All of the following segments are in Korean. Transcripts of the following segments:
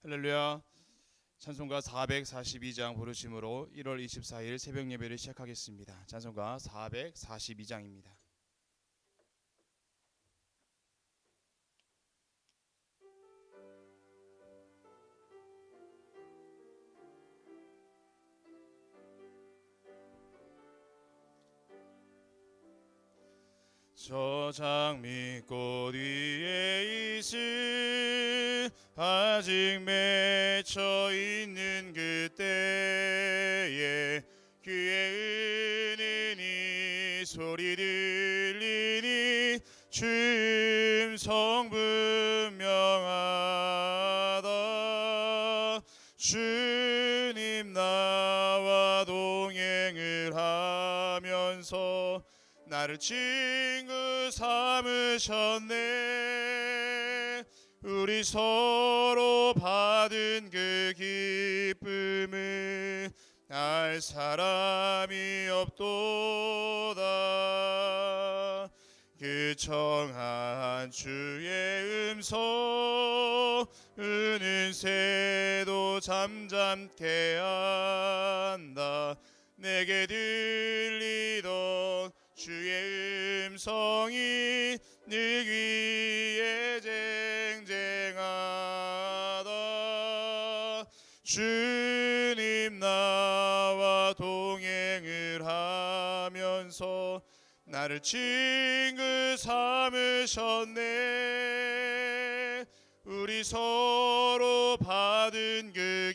할렐루야. 찬송가 442장 부르심으로 1월 24일 새벽 예배를 시작하겠습니다. 찬송가 442장입니다. 저 장미꽃 위에 이슬 아직 맺혀 있는 그때에 귀에 은은히 소리 들리니 주음 성 분명하다. 주님 나와 동행을 하면서 나를 친구 삼으셨네. 우리 서로 받은 그 기쁨을 알 사람이 없도다. 그 청한 주의 음성 은은새도 잠잠케 한다. 내게 들리던 주의 음성이 늘 귀에 쟁쟁하다. 주님 나와 동행을 하면서 나를 친구 삼으셨네. 우리 서로 받은 그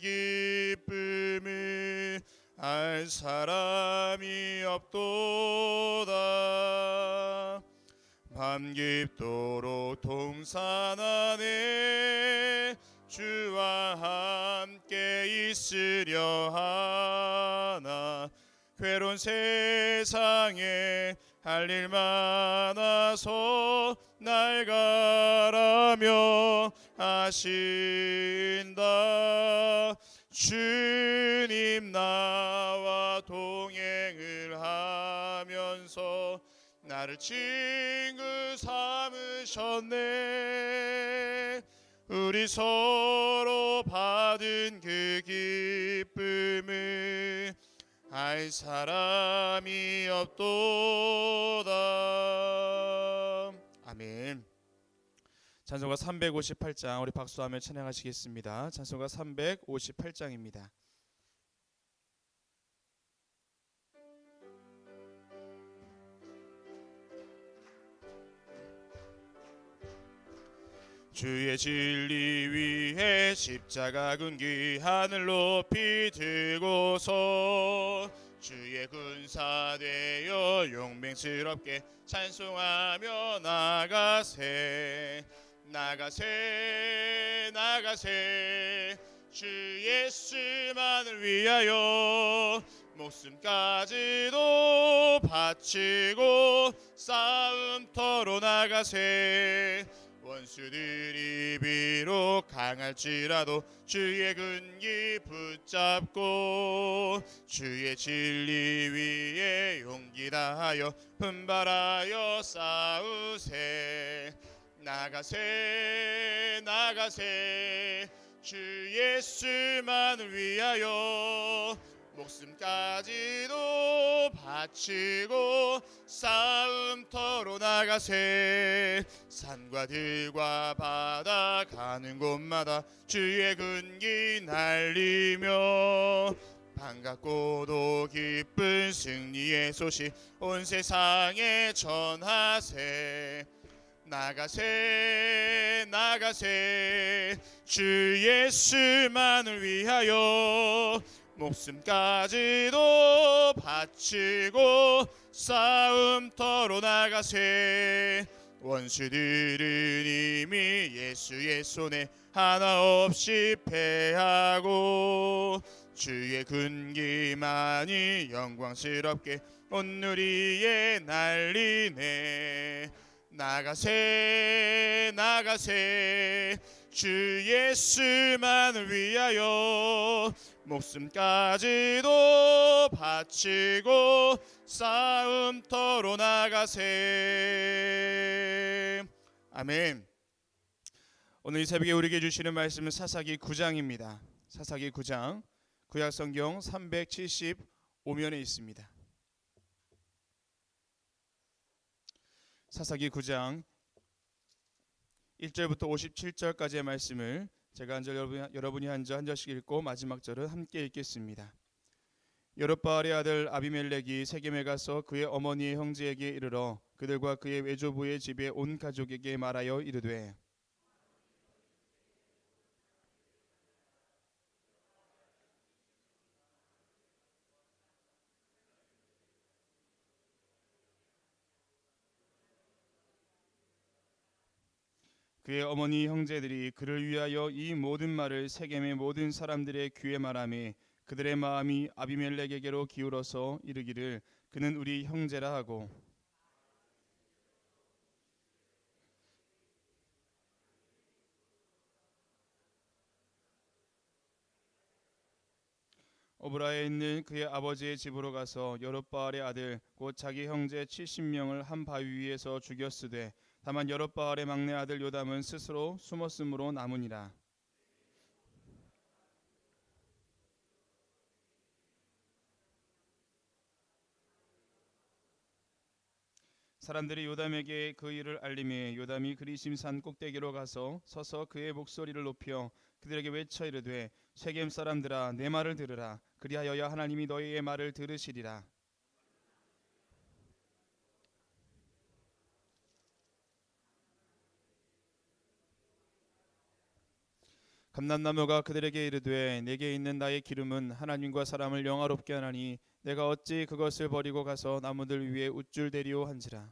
기쁨을 알 사람이 없도다. 밤 깊도록 동산 안에 주와 함께 있으려 하나. 괴로운 세상에 할 일 많아서 날 가라며 하신다. 주님 나와 동행을 하면서 나를 친구 삼으셨네. 우리 서로 받은 그 기쁨을 알 사람이 없도다. 아멘. 찬송가 358장 우리 박수하며 찬양하시겠습니다. 찬송가 358장입니다. 주의 진리 위에 십자가 군기 하늘 높이 들고서 주의 군사 되어 용맹스럽게 찬송하며 나가세. 나가세 나가세. 주 예수만을 위하여 목숨까지도 바치고 싸움터로 나가세. 원수들이 비록 강할지라도 주의 군기 붙잡고 주의 진리 위에 용기 다하여 분발하여 싸우세. 나가세 나가세. 주 예수만을 위하여 목숨까지도 바치고 싸움터로 나가세. 산과 들과 바다 가는 곳마다 주의 군기 날리며 반갑고도 기쁜 승리의 소식 온 세상에 전하세. 나가세 나가세. 주 예수만을 위하여 목숨까지도 바치고 싸움터로 나가세. 원수들은 이미 예수의 손에 하나 없이 패하고 주의 군기만이 영광스럽게 온 누리에 날리네. 나가세 나가세. 주 예수만을 위하여 목숨까지도 바치고 싸움터로 나가세. 아멘. 오늘 이 새벽에 우리에게 주시는 말씀은 사사기 9장입니다. 사사기 9장 구약 성경 375면에 있습니다. 사사기 9장 1절부터 57절까지의 말씀을 제가 한 절 여러분이 한 절씩 읽고 마지막 절을 함께 읽겠습니다. 여룻바알의 아들 아비멜렉이 세겜에 가서 그의 어머니의 형제에게 이르러 그들과 그의 외조부의 집에 온 가족에게 말하여 이르되 그의 어머니 형제들이 그를 위하여 이 모든 말을 세겜의 모든 사람들의 귀에 말하며 그들의 마음이 아비멜렉에게로 기울어서 이르기를 그는 우리 형제라 하고 오브라에 있는 그의 아버지의 집으로 가서 여룻바알의 아들 곧 자기 형제 70명을 한 바위 위에서 죽였으되 다만 여룻바알의 막내 아들 요담은 스스로 숨었으므로 남으니라. 사람들이 요담에게 그 일을 알림해 요담이 그리심산 꼭대기로 가서 서서 그의 목소리를 높여 그들에게 외쳐 이르되 세겜 사람들아 내 말을 들으라. 그리하여야 하나님이 너희의 말을 들으시리라. 감람나무가 그들에게 이르되 내게 있는 나의 기름은 하나님과 사람을 영화롭게 하나니 내가 어찌 그것을 버리고 가서 나무들 위에 우쭐대리오 한지라.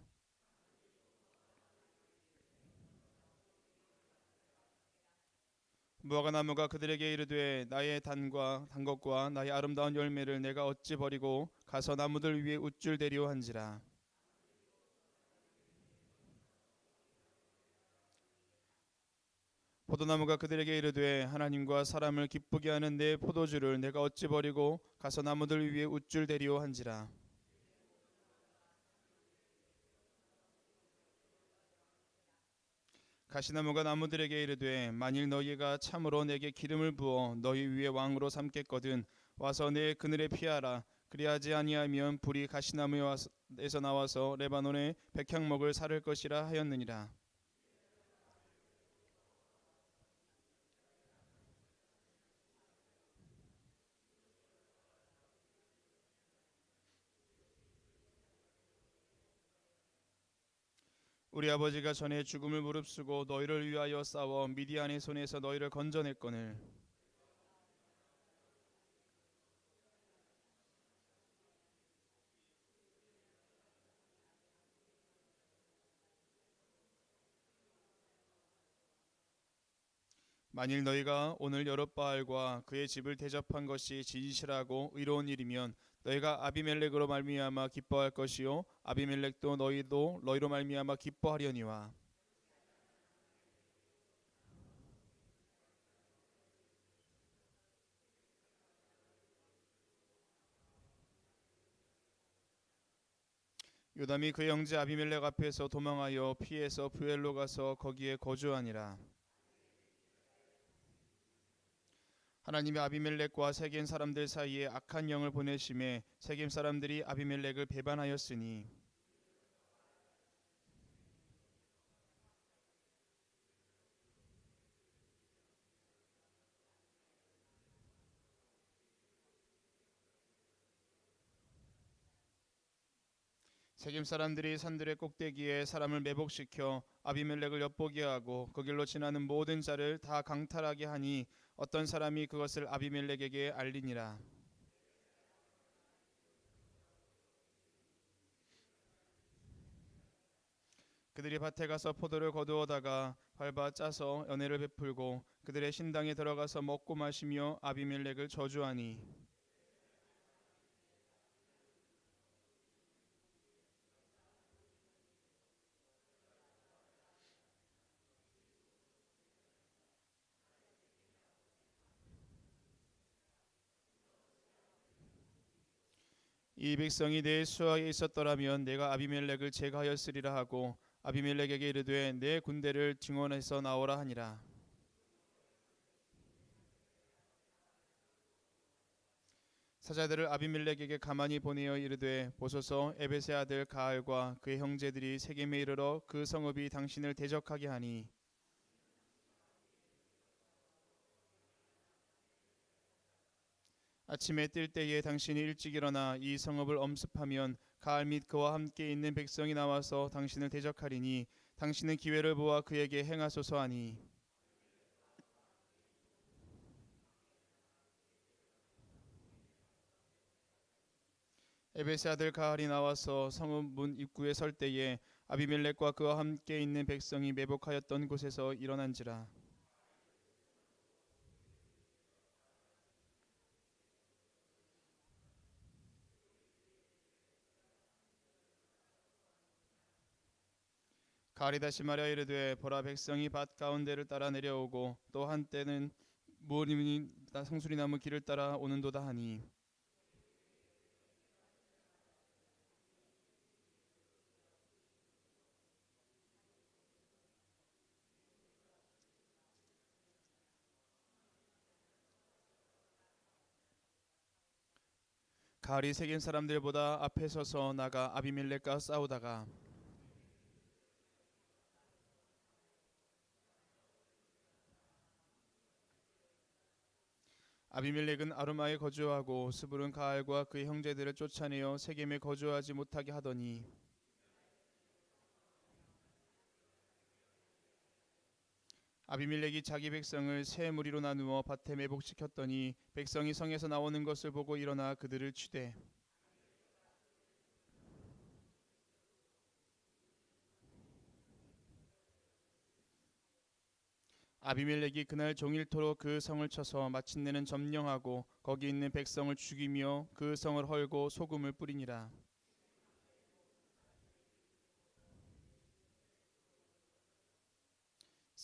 무화과나무가 그들에게 이르되 나의 단 것과 나의 아름다운 열매를 내가 어찌 버리고 가서 나무들 위에 우쭐대리오 한지라. 포도나무가 그들에게 이르되 하나님과 사람을 기쁘게 하는 내 포도주를 내가 어찌 버리고 가서 나무들 위에 우쭐대리오 한지라. 가시나무가 나무들에게 이르되 만일 너희가 참으로 내게 기름을 부어 너희 위에 왕으로 삼겠거든 와서 내 그늘에 피하라. 그리하지 아니하면 불이 가시나무에서 나와서 레바논의 백향목을 사를 것이라 하였느니라. 우리 아버지가 전에 죽음을 무릅쓰고 너희를 위하여 싸워 미디안의 손에서 너희를 건져냈거늘 만일 너희가 오늘 여룻바알과 그의 집을 대접한 것이 진실하고 의로운 일이면 너희가 아비멜렉으로 말미암아 기뻐할 것이요 아비멜렉도 너희로 말미암아 기뻐하려니와. 요담이 그의 형제 아비멜렉 앞에서 도망하여 피해서 부엘로 가서 거기에 거주하니라. 하나님이 아비멜렉과 세겜 사람들 사이에 악한 영을 보내심에 세겜 사람들이 아비멜렉을 배반하였으니 세겜 사람들이 산들의 꼭대기에 사람을 매복시켜 아비멜렉을 엿보게 하고 그 길로 지나는 모든 자를 다 강탈하게 하니 어떤 사람이 그것을 아비멜렉에게 알리니라. 그들이 밭에 가서 포도를 거두어다가 밟아 짜서 연회를 베풀고 그들의 신당에 들어가서 먹고 마시며 아비멜렉을 저주하니 이 백성이 내 수하에 있었더라면 내가 아비멜렉을 제거하였으리라 하고 아비멜렉에게 이르되 내 군대를 증원해서 나오라 하니라. 사자들을 아비멜렉에게 가만히 보내어 이르되 보소서 에벳의 아들 가알과 그의 형제들이 세겜에 이르러 그 성읍이 당신을 대적하게 하니 아침에 뜰 때에 당신이 일찍 일어나 이 성읍을 엄습하면 가알 및 그와 함께 있는 백성이 나와서 당신을 대적하리니 당신은 기회를 보아 그에게 행하소서 하니 에벳의 아들 가알이 나와서 성읍 문 입구에 설 때에 아비멜렉과 그와 함께 있는 백성이 매복하였던 곳에서 일어난지라. 가알이 다시 말하여 이르되 보라 백성이 밭 가운데를 따라 내려오고 또 한때는 무림이 상수리나무 길을 따라 오는도다 하니 가알이 세겜 사람들보다 앞에 서서 나가 아비멜렉과 싸우다가 아비멜렉은 아르마에 거주하고 스불은 가알과 그의 형제들을 쫓아내어 세겜에 거주하지 못하게 하더니 아비멜렉이 자기 백성을 세 무리로 나누어 밭에 매복시켰더니 백성이 성에서 나오는 것을 보고 일어나 그들을 치되 아비멜렉이 그날 종일토록 그 성을 쳐서 마침내는 점령하고 거기 있는 백성을 죽이며 그 성을 헐고 소금을 뿌리니라.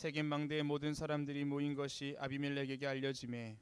세겜 망대의 모든 사람들이 모인 것이 아비멜렉에게 알려지매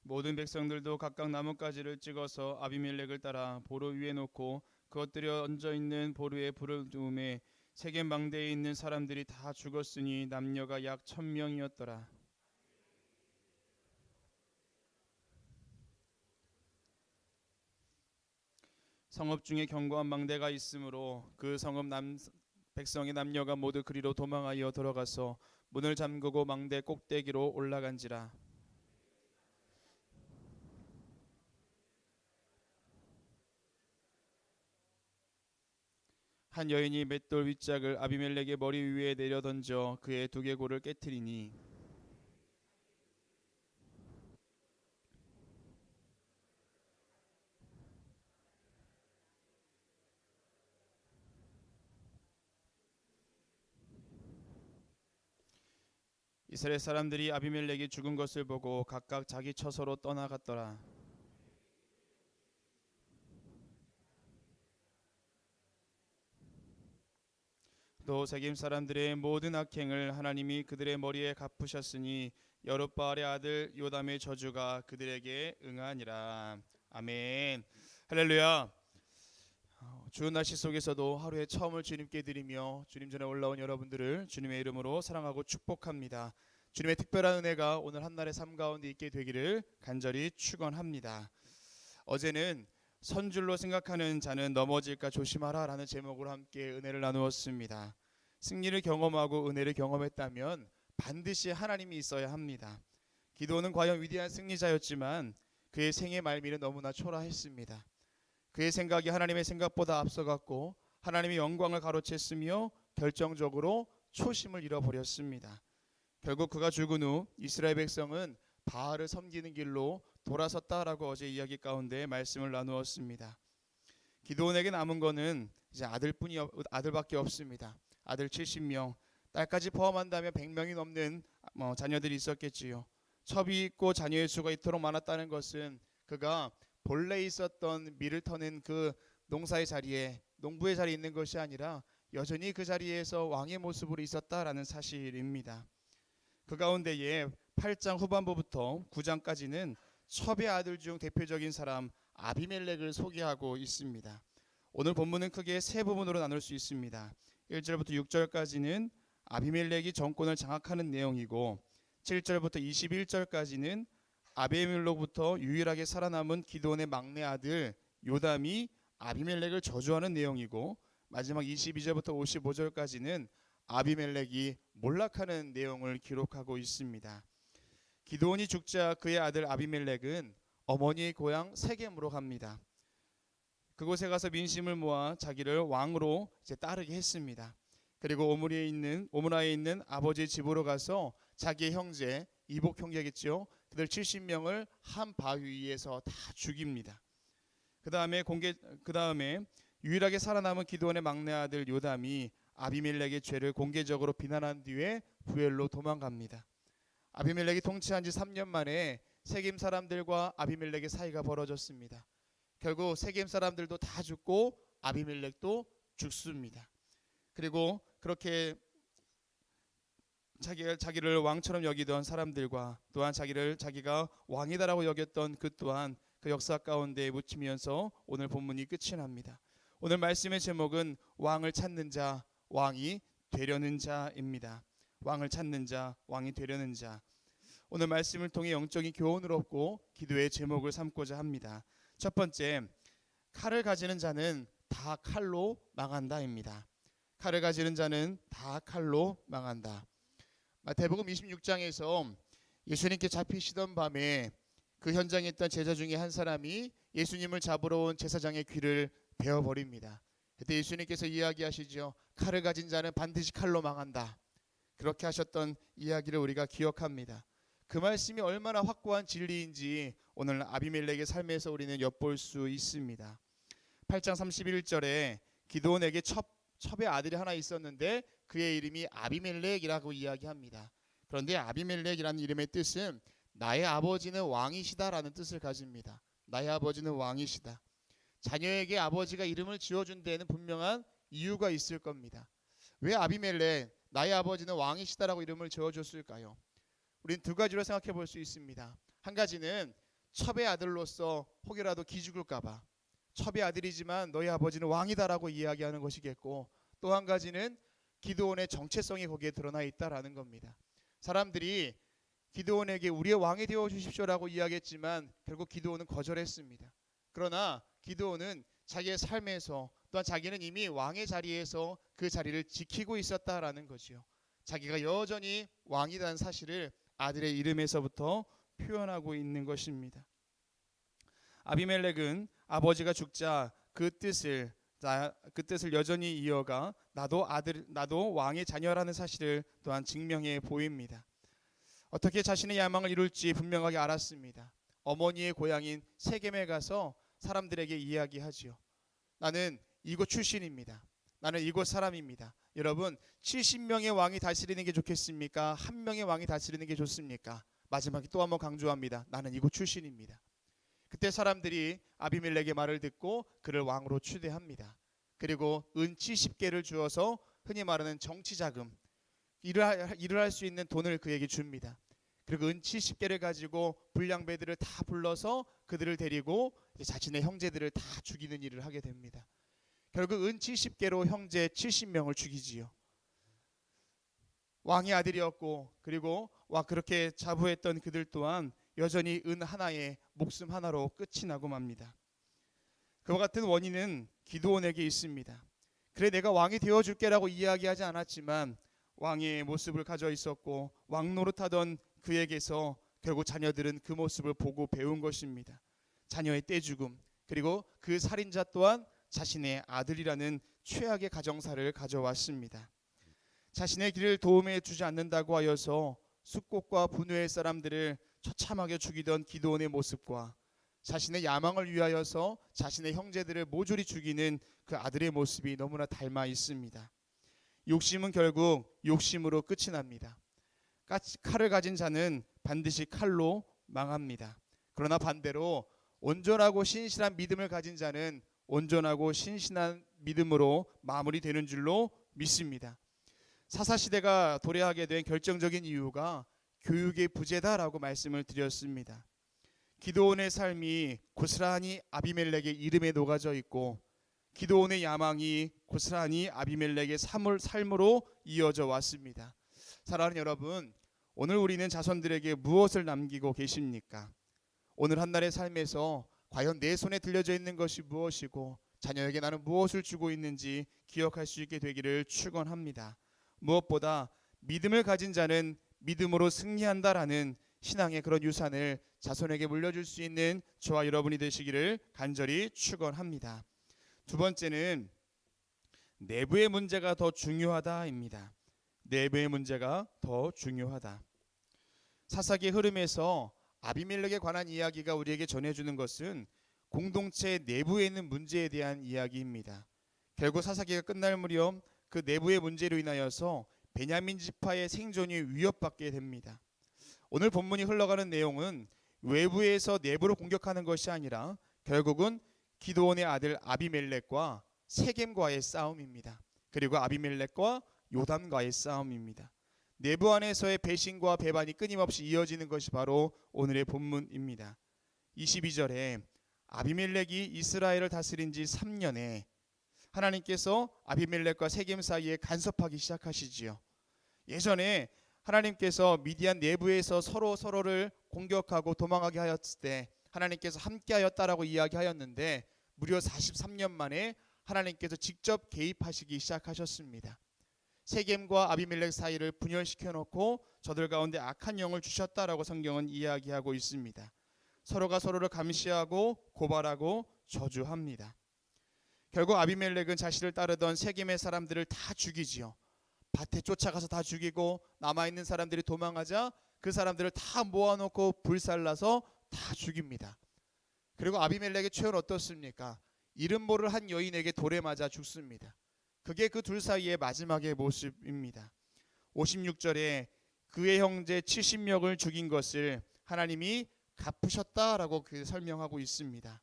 모든 백성들도 각각 나뭇가지를 찍어서 아비멜렉을 따라 보루 위에 놓고 그것들이 얹어 있는 보루에 불을 두음에 세겜 망대에 있는 사람들이 다 죽었으니 남녀가 약 1000명이었더라. 성읍 중에 견고한 망대가 있으므로 그 성읍 백성의 남녀가 모두 그리로 도망하여 들어가서 문을 잠그고 망대 꼭대기로 올라간지라. 한 여인이 맷돌 윗짝을 아비멜렉의 머리 위에 내려 던져 그의 두개골을 깨뜨리니 이스라엘 사람들이 아비멜렉이 죽은 것을 보고 각각 자기 처소로 떠나갔더라. 또 세겜 사람들의 모든 악행을 하나님이 그들의 머리에 갚으셨으니 여룻바알의 아들 요담의 저주가 그들에게 응하니라. 아멘. 할렐루야. 추운 날씨 속에서도 하루의 처음을 주님께 드리며 주님 전에 올라온 여러분들을 주님의 이름으로 사랑하고 축복합니다. 주님의 특별한 은혜가 오늘 한날의 삶 가운데 있게 되기를 간절히 축원합니다. 어제는 선줄로 생각하는 자는 넘어질까 조심하라 라는 제목으로 함께 은혜를 나누었습니다. 승리를 경험하고 은혜를 경험했다면 반드시 하나님이 있어야 합니다. 기도는 과연 위대한 승리자였지만 그의 생애 말미는 너무나 초라했습니다. 그의 생각이 하나님의 생각보다 앞서갔고 하나님의 영광을 가로챘으며 결정적으로 초심을 잃어버렸습니다. 결국 그가 죽은 후 이스라엘 백성은 바알을 섬기는 길로 돌아섰다라고 어제 이야기 가운데 말씀을 나누었습니다. 기드온에게 남은 거는 이제 아들밖에 없습니다. 아들 70명, 딸까지 포함한다면 100명이 넘는 자녀들이 있었겠지요. 첩이 있고 자녀의 수가 이토록 많았다는 것은 그가 본래 있었던 밀을 터는 그 농사의 자리에 농부의 자리에 있는 것이 아니라 여전히 그 자리에서 왕의 모습으로 있었다라는 사실입니다. 그 가운데에 8장 후반부부터 9장까지는 첩의 아들 중 대표적인 사람 아비멜렉을 소개하고 있습니다. 오늘 본문은 크게 세 부분으로 나눌 수 있습니다. 1절부터 6절까지는 아비멜렉이 정권을 장악하는 내용이고 7절부터 21절까지는 아비멜렉로부터 유일하게 살아남은 기드온의 막내 아들 요담이 아비멜렉을 저주하는 내용이고 마지막 22절부터 55절까지는 아비멜렉이 몰락하는 내용을 기록하고 있습니다. 기드온이 죽자 그의 아들 아비멜렉은 어머니의 고향 세겜으로 갑니다. 그곳에 가서 민심을 모아 자기를 왕으로 따르게 했습니다. 그리고 오므라에 있는 아버지의 집으로 가서 자기의 형제, 이복 형제겠죠. 그들 70명을 한 바위 위에서 다 죽입니다. 그 다음에 유일하게 살아남은 기드온의 막내 아들 요담이 아비멜렉의 죄를 공개적으로 비난한 뒤에 부엘로 도망갑니다. 아비멜렉이 통치한 지 3년 만에 세겜 사람들과 아비멜렉의 사이가 벌어졌습니다. 결국 세겜 사람들도 다 죽고 아비멜렉도 죽습니다. 그리고 그렇게 자기를 왕처럼 여기던 사람들과 또한 자기가 왕이다라고 여겼던 그 또한 그 역사 가운데 묻히면서 오늘 본문이 끝이 납니다. 오늘 말씀의 제목은 왕을 찾는 자, 왕이 되려는 자입니다. 왕을 찾는 자, 왕이 되려는 자. 오늘 말씀을 통해 영적인 교훈을 얻고 기도의 제목을 삼고자 합니다. 첫 번째, 칼을 가지는 자는 다 칼로 망한다입니다. 칼을 가지는 자는 다 칼로 망한다. 마태복음 26장에서 예수님께 잡히시던 밤에 그 현장에 있던 제자 중에 한 사람이 예수님을 잡으러 온 제사장의 귀를 베어버립니다. 그때 예수님께서 이야기하시죠. 칼을 가진 자는 반드시 칼로 망한다. 그렇게 하셨던 이야기를 우리가 기억합니다. 그 말씀이 얼마나 확고한 진리인지 오늘 아비멜렉의 삶에서 우리는 엿볼 수 있습니다. 8장 31절에 기드온에게 첩의 아들이 하나 있었는데 그의 이름이 아비멜렉이라고 이야기합니다. 그런데 아비멜렉이라는 이름의 뜻은 나의 아버지는 왕이시다라는 뜻을 가집니다. 나의 아버지는 왕이시다. 자녀에게 아버지가 이름을 지어준 데에는 분명한 이유가 있을 겁니다. 왜 아비멜렉, 나의 아버지는 왕이시다라고 이름을 지어줬을까요? 우리는 두 가지로 생각해 볼 수 있습니다. 한 가지는 첩의 아들로서 혹여라도 기죽을까봐 첩의 아들이지만 너희 아버지는 왕이다라고 이야기하는 것이겠고, 또 한 가지는 기드온의 정체성이 거기에 드러나 있다라는 겁니다. 사람들이 기드온에게 우리의 왕이 되어 주십시오라고 이야기했지만 결국 기드온은 거절했습니다. 그러나 기드온은 자기의 삶에서 또한 자기는 이미 왕의 자리에서 그 자리를 지키고 있었다라는 거지요. 자기가 여전히 왕이라는 사실을 아들의 이름에서부터 표현하고 있는 것입니다. 아비멜렉은 아버지가 죽자 그 뜻을 여전히 이어가 나도 왕의 자녀라는 사실을 또한 증명해 보입니다. 어떻게 자신의 야망을 이룰지 분명하게 알았습니다. 어머니의 고향인 세겜에 가서 사람들에게 이야기하지요. 나는 이곳 출신입니다. 나는 이곳 사람입니다. 여러분, 70명의 왕이 다스리는 게 좋겠습니까? 한 명의 왕이 다스리는 게 좋습니까? 마지막에 또 한번 강조합니다. 나는 이곳 출신입니다. 그때 사람들이 아비멜렉의 말을 듣고 그를 왕으로 추대합니다. 그리고 은 70개를 주어서 흔히 말하는 정치자금, 일을 할 수 있는 돈을 그에게 줍니다. 그리고 은 70개를 가지고 불량배들을 다 불러서 그들을 데리고 자신의 형제들을 다 죽이는 일을 하게 됩니다. 결국 은 70개로 형제 70명을 죽이지요. 왕의 아들이었고, 그리고 그렇게 자부했던 그들 또한 여전히 은 하나에 목숨 하나로 끝이 나고 맙니다. 그와 같은 원인은 기드온에게 있습니다. 그래, 내가 왕이 되어줄게라고 이야기하지 않았지만 왕의 모습을 가져 있었고 왕 노릇하던 그에게서 결국 자녀들은 그 모습을 보고 배운 것입니다. 자녀의 떼죽음, 그리고 그 살인자 또한 자신의 아들이라는 최악의 가정사를 가져왔습니다. 자신의 길을 도움해 주지 않는다고 하여서 숙곡과 분노의 사람들을 처참하게 죽이던 기드온의 모습과 자신의 야망을 위하여서 자신의 형제들을 모조리 죽이는 그 아들의 모습이 너무나 닮아 있습니다. 욕심은 결국 욕심으로 끝이 납니다. 칼을 가진 자는 반드시 칼로 망합니다. 그러나 반대로 온전하고 신실한 믿음을 가진 자는 온전하고 신실한 믿음으로 마무리되는 줄로 믿습니다. 사사시대가 도래하게 된 결정적인 이유가 교육의 부재다라고 말씀을 드렸습니다. 기드온의 삶이 고스란히 아비멜렉의 이름에 녹아져 있고 기드온의 야망이 고스란히 아비멜렉의 삶으로 이어져 왔습니다. 사랑하는 여러분, 오늘 우리는 자손들에게 무엇을 남기고 계십니까? 오늘 한날의 삶에서 과연 내 손에 들려져 있는 것이 무엇이고 자녀에게 나는 무엇을 주고 있는지 기억할 수 있게 되기를 축원합니다. 무엇보다 믿음을 가진 자는 믿음으로 승리한다라는 신앙의 그런 유산을 자손에게 물려줄 수 있는 저와 여러분이 되시기를 간절히 축원합니다. 두 번째는 내부의 문제가 더 중요하다입니다. 내부의 문제가 더 중요하다. 사사기의 흐름에서 아비멜렉에 관한 이야기가 우리에게 전해주는 것은 공동체 내부에 있는 문제에 대한 이야기입니다. 결국 사사기가 끝날 무렵 그 내부의 문제로 인하여서 베냐민 지파의 생존이 위협받게 됩니다. 오늘 본문이 흘러가는 내용은 외부에서 내부로 공격하는 것이 아니라 결국은 기드온의 아들 아비멜렉과 세겜과의 싸움입니다. 그리고 아비멜렉과 요담과의 싸움입니다. 내부 안에서의 배신과 배반이 끊임없이 이어지는 것이 바로 오늘의 본문입니다. 22절에 아비멜렉이 이스라엘을 다스린 지 3년에 하나님께서 아비멜렉과 세겜 사이에 간섭하기 시작하시지요. 예전에 하나님께서 미디안 내부에서 서로를 공격하고 도망하게 하였을 때 하나님께서 함께하였다라고 이야기하였는데 무려 43년 만에 하나님께서 직접 개입하시기 시작하셨습니다. 세겜과 아비멜렉 사이를 분열시켜 놓고 저들 가운데 악한 영을 주셨다라고 성경은 이야기하고 있습니다. 서로가 서로를 감시하고 고발하고 저주합니다. 결국 아비멜렉은 자신을 따르던 세겜의 사람들을 다 죽이지요. 밭에 쫓아가서 다 죽이고 남아있는 사람들이 도망하자 그 사람들을 다 모아놓고 불살라서 다 죽입니다. 그리고 아비멜렉의 최후는 어떻습니까? 이름 모를 한 여인에게 돌에 맞아 죽습니다. 그게 그 둘 사이의 마지막의 모습입니다. 56절에 그의 형제 70명을 죽인 것을 하나님이 갚으셨다라고 설명하고 있습니다.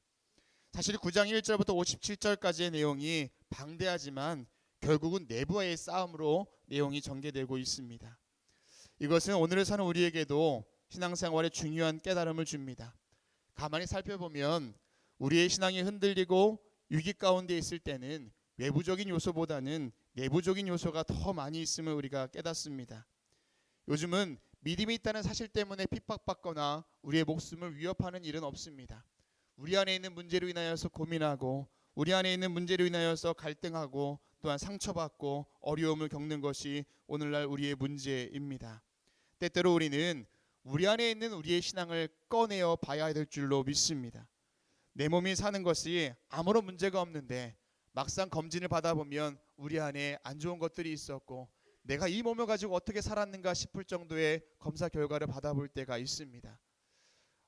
사실 9장 1절부터 57절까지의 내용이 방대하지만 결국은 내부와의 싸움으로 내용이 전개되고 있습니다. 이것은 오늘을 사는 우리에게도 신앙생활에 중요한 깨달음을 줍니다. 가만히 살펴보면 우리의 신앙이 흔들리고 위기 가운데 있을 때는 외부적인 요소보다는 내부적인 요소가 더 많이 있음을 우리가 깨닫습니다. 요즘은 믿음이 있다는 사실 때문에 핍박받거나 우리의 목숨을 위협하는 일은 없습니다. 우리 안에 있는 문제로 인하여서 고민하고 우리 안에 있는 문제로 인하여서 갈등하고 또한 상처받고 어려움을 겪는 것이 오늘날 우리의 문제입니다. 때때로 우리는 우리 안에 있는 우리의 신앙을 꺼내어 봐야 될 줄로 믿습니다. 내 몸이 사는 것이 아무런 문제가 없는데 막상 검진을 받아보면 우리 안에 안 좋은 것들이 있었고 내가 이 몸을 가지고 어떻게 살았는가 싶을 정도의 검사 결과를 받아볼 때가 있습니다.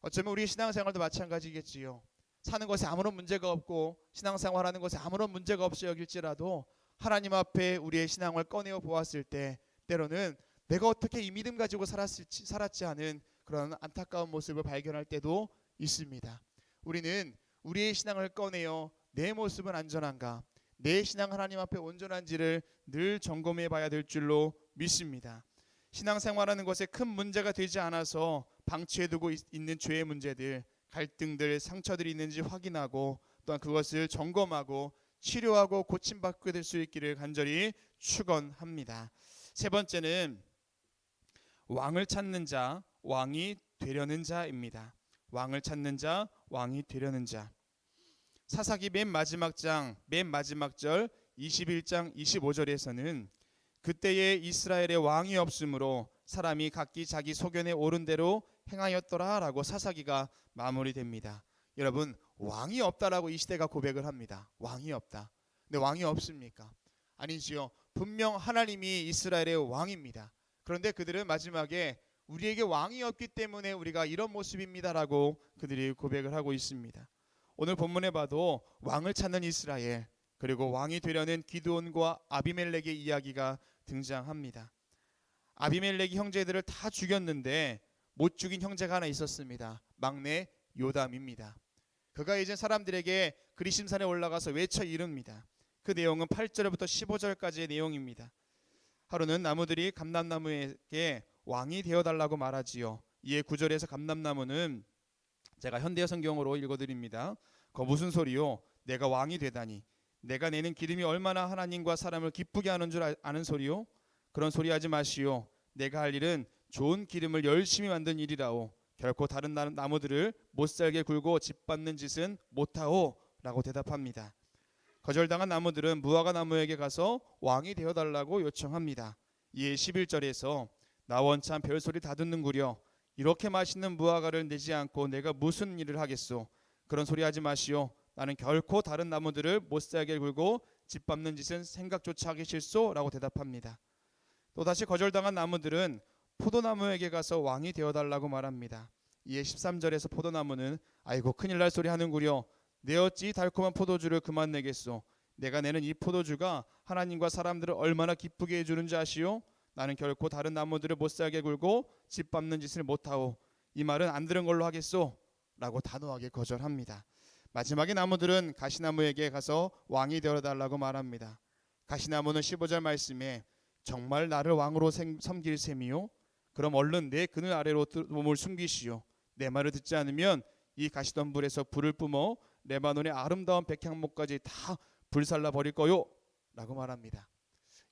어쩌면 우리 신앙생활도 마찬가지겠지요. 사는 것에 아무런 문제가 없고 신앙생활하는 것에 아무런 문제가 없어 여길지라도 하나님 앞에 우리의 신앙을 꺼내어 보았을 때 때로는 내가 어떻게 이 믿음 가지고 살았지 않은 그런 안타까운 모습을 발견할 때도 있습니다. 우리는 우리의 신앙을 꺼내어 내 모습은 안전한가, 내 신앙 하나님 앞에 온전한지를 늘 점검해 봐야 될 줄로 믿습니다. 신앙생활하는 것에 큰 문제가 되지 않아서 방치해두고 있는 죄의 문제들, 갈등들, 상처들이 있는지 확인하고 또한 그것을 점검하고 치료하고 고침받게 될 수 있기를 간절히 축원합니다. 세 번째는 왕을 찾는 자, 왕이 되려는 자입니다. 왕을 찾는 자, 왕이 되려는 자. 사사기 맨 마지막 장, 맨 마지막 절 21장 25절에서는 그때에 이스라엘에 왕이 없으므로 사람이 각기 자기 소견에 오른 대로 행하였더라라고 사사기가 마무리됩니다. 여러분, 왕이 없다라고 이 시대가 고백을 합니다. 왕이 없다. 근데 왕이 없습니까? 아니지요. 분명 하나님이 이스라엘의 왕입니다. 그런데 그들은 마지막에 우리에게 왕이 없기 때문에 우리가 이런 모습입니다라고 그들이 고백을 하고 있습니다. 오늘 본문에 봐도 왕을 찾는 이스라엘, 그리고 왕이 되려는 기드온과 아비멜렉의 이야기가 등장합니다. 아비멜렉이 형제들을 다 죽였는데 못 죽인 형제가 하나 있었습니다. 막내 요담입니다. 그가 이제 사람들에게 그리심산에 올라가서 외쳐 이릅니다. 그 내용은 8절부터 15절까지의 내용입니다. 하루는 나무들이 감람나무에게 왕이 되어달라고 말하지요. 이에 9절에서 감람나무는 제가 현대 성경으로 읽어드립니다. 거 무슨 소리요? 내가 왕이 되다니. 내가 내는 기름이 얼마나 하나님과 사람을 기쁘게 하는 줄 아는 소리요? 그런 소리 하지 마시오. 내가 할 일은 좋은 기름을 열심히 만든 일이라오. 결코 다른 나무들을 못살게 굴고 짓밟는 짓은 못하오 라고 대답합니다. 거절당한 나무들은 무화과 나무에게 가서 왕이 되어달라고 요청합니다. 이에 11절에서 나 원참 별소리 다 듣는구려. 이렇게 맛있는 무화과를 내지 않고 내가 무슨 일을 하겠소. 그런 소리 하지 마시오. 나는 결코 다른 나무들을 못살게 굴고 짓밟는 짓은 생각조차 하기 싫소 라고 대답합니다. 또다시 거절당한 나무들은 포도나무에게 가서 왕이 되어달라고 말합니다. 이에 13절에서 포도나무는 아이고 큰일 날 소리 하는구려. 내 어찌 달콤한 포도주를 그만 내겠소. 내가 내는 이 포도주가 하나님과 사람들을 얼마나 기쁘게 해주는지 아시오? 나는 결코 다른 나무들을 못살게 굴고 짓밟는 짓을 못하오. 이 말은 안 들은 걸로 하겠소 라고 단호하게 거절합니다. 마지막에 나무들은 가시나무에게 가서 왕이 되어달라고 말합니다. 가시나무는 15절 말씀에 정말 나를 왕으로 섬길 셈이요? 그럼 얼른 내 그늘 아래로 몸을 숨기시오. 내 말을 듣지 않으면 이 가시덤불에서 불을 뿜어 레바논의 아름다운 백향목까지 다 불살라 버릴 거요 라고 말합니다.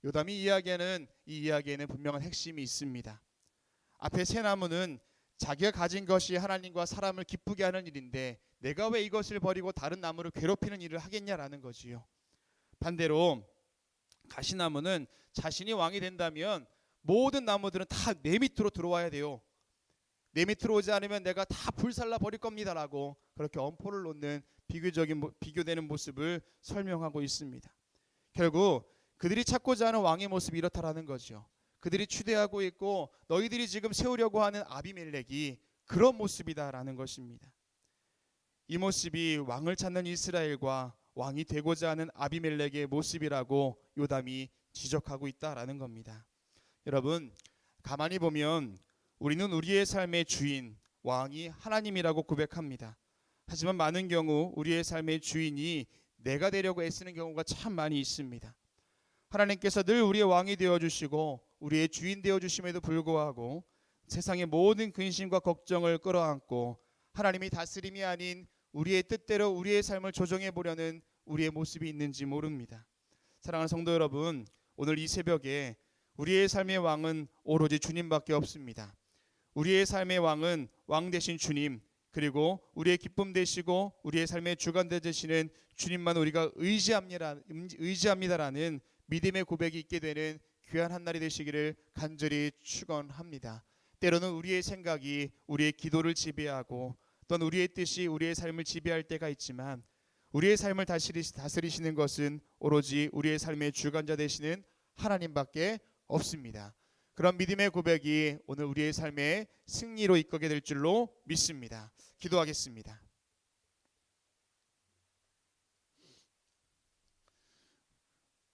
요담이 이 이야기에는 분명한 핵심이 있습니다. 앞에 세 나무는 자기가 가진 것이 하나님과 사람을 기쁘게 하는 일인데 내가 왜 이것을 버리고 다른 나무를 괴롭히는 일을 하겠냐라는 거지요. 반대로 가시나무는 자신이 왕이 된다면 모든 나무들은 다 내 밑으로 들어와야 돼요. 내 밑으로 오지 않으면 내가 다 불살라 버릴 겁니다라고 그렇게 엄포를 놓는 비교되는 모습을 설명하고 있습니다. 결국 그들이 찾고자 하는 왕의 모습이 이렇다라는 거죠. 그들이 추대하고 있고 너희들이 지금 세우려고 하는 아비멜렉이 그런 모습이다라는 것입니다. 이 모습이 왕을 찾는 이스라엘과 왕이 되고자 하는 아비멜렉의 모습이라고 요담이 지적하고 있다라는 겁니다. 여러분, 가만히 보면 우리는 우리의 삶의 주인, 왕이 하나님이라고 고백합니다. 하지만 많은 경우 우리의 삶의 주인이 내가 되려고 애쓰는 경우가 참 많이 있습니다. 하나님께서 늘 우리의 왕이 되어주시고 우리의 주인 되어주심에도 불구하고 세상의 모든 근심과 걱정을 끌어안고 하나님이 다스림이 아닌 우리의 뜻대로 우리의 삶을 조정해 보려는 우리의 모습이 있는지 모릅니다. 사랑하는 성도 여러분, 오늘 이 새벽에 우리의 삶의 왕은 오로지 주님밖에 없습니다. 우리의 삶의 왕은 왕 되신 주님, 그리고 우리의 기쁨 되시고 우리의 삶의 주관 되시는 주님만 우리가 의지합니다라는 믿음의 고백이 있게 되는 귀한 한 날이 되시기를 간절히 축원합니다. 때로는 우리의 생각이 우리의 기도를 지배하고 또는 우리의 뜻이 우리의 삶을 지배할 때가 있지만 우리의 삶을 다스리시는 것은 오로지 우리의 삶의 주관자 되시는 하나님밖에 없습니다. 그런 믿음의 고백이 오늘 우리의 삶의 승리로 이끌게 될 줄로 믿습니다. 기도하겠습니다.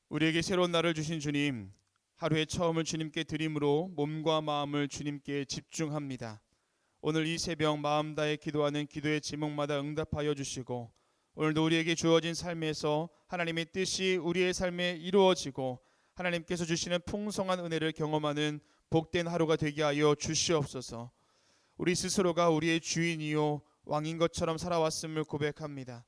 우리에게 새로운 날을 주신 주님, 하루의 처음을 주님께 드림으로 몸과 마음을 주님께 집중합니다. 오늘 이 새벽 마음 다해 기도하는 기도의 제목마다 응답하여 주시고 오늘도 우리에게 주어진 삶에서 하나님의 뜻이 우리의 삶에 이루어지고 하나님께서 주시는 풍성한 은혜를 경험하는 복된 하루가 되게 하여 주시옵소서. 우리 스스로가 우리의 주인이요 왕인 것처럼 살아왔음을 고백합니다.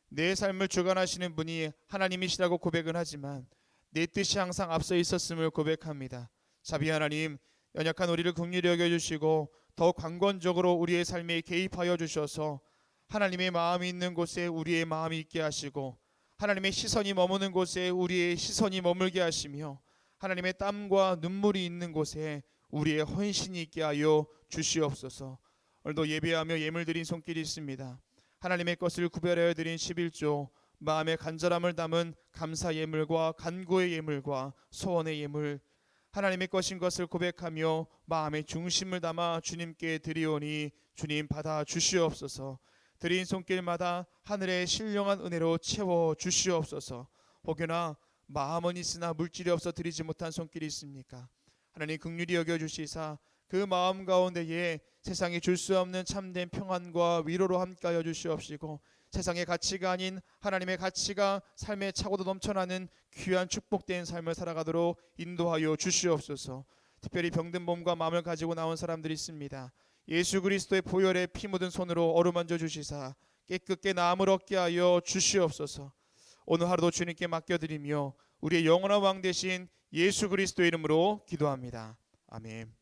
내 삶을 주관하시는 분이 하나님이시라고 고백은 하지만 내 뜻이 항상 앞서 있었음을 고백합니다. 자비 하나님, 연약한 우리를 긍휼히 여겨주시고 더욱 강권적으로 우리의 삶에 개입하여 주셔서 하나님의 마음이 있는 곳에 우리의 마음이 있게 하시고 하나님의 시선이 머무는 곳에 우리의 시선이 머물게 하시며 하나님의 땀과 눈물이 있는 곳에 우리의 헌신이 있게 하여 주시옵소서. 오늘도 예배하며 예물 드린 손길이 있습니다. 하나님의 것을 구별하여 드린 11조, 마음의 간절함을 담은 감사 예물과 간구의 예물과 소원의 예물, 하나님의 것인 것을 고백하며 마음의 중심을 담아 주님께 드리오니 주님 받아 주시옵소서. 드린 손길마다 하늘의 신령한 은혜로 채워 주시옵소서. 혹여나 마음은 있으나 물질이 없어 드리지 못한 손길이 있습니까? 하나님 긍휼히 여겨주시사 그 마음 가운데에 세상이 줄 수 없는 참된 평안과 위로로 함께하여 주시옵시고 세상의 가치가 아닌 하나님의 가치가 삶에 차고도 넘쳐나는 귀한 축복된 삶을 살아가도록 인도하여 주시옵소서. 특별히 병든 몸과 마음을 가지고 나온 사람들이 있습니다. 예수 그리스도의 보혈의 피 묻은 손으로 어루만져 주시사 깨끗게 나음을 얻게 하여 주시옵소서. 오늘 하루도 주님께 맡겨드리며 우리의 영원한 왕 되신 예수 그리스도의 이름으로 기도합니다. 아멘.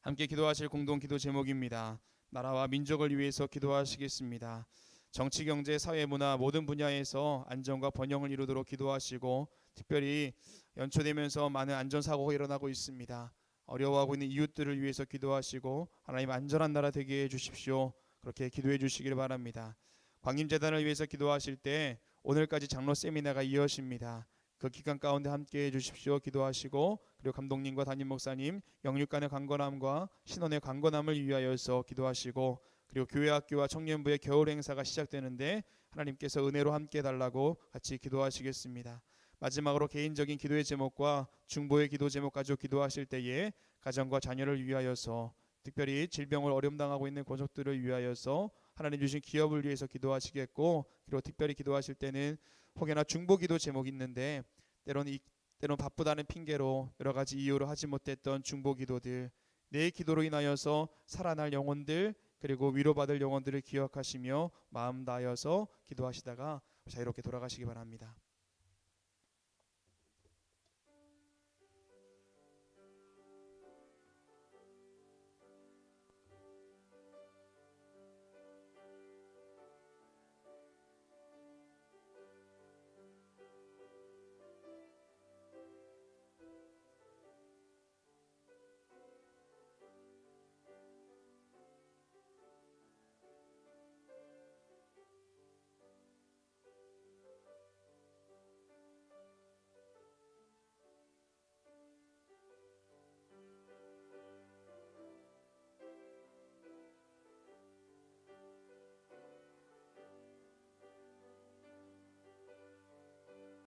함께 기도하실 공동 기도 제목입니다. 나라와 민족을 위해서 기도하시겠습니다. 정치, 경제, 사회, 문화 모든 분야에서 안정과 번영을 이루도록 기도하시고, 특별히 연초되면서 많은 안전사고가 일어나고 있습니다. 어려워하고 있는 이웃들을 위해서 기도하시고 하나님 안전한 나라 되게 해주십시오. 그렇게 기도해 주시길 바랍니다. 광림재단을 위해서 기도하실 때 오늘까지 장로 세미나가 이어집니다. 그 기간 가운데 함께 해주십시오. 기도하시고, 그리고 감독님과 담임 목사님 영육간의 강건함과 신원의 강건함을 위하여서 기도하시고, 그리고 교회 학교와 청년부의 겨울 행사가 시작되는데 하나님께서 은혜로 함께 해달라고 같이 기도하시겠습니다. 마지막으로 개인적인 기도의 제목과 중보의 기도 제목 가지고 기도하실 때에 가정과 자녀를 위하여서, 특별히 질병을 어려움당하고 있는 가족들을 위하여서, 하나님 주신 기업을 위해서 기도하시겠고, 그리고 특별히 기도하실 때는 혹여나 중보 기도 제목이 있는데 때로는 바쁘다는 핑계로 여러 가지 이유로 하지 못했던 중보 기도들, 내 기도로 인하여서 살아날 영혼들, 그리고 위로받을 영혼들을 기억하시며 마음 다하여서 기도하시다가 자유롭게 돌아가시기 바랍니다.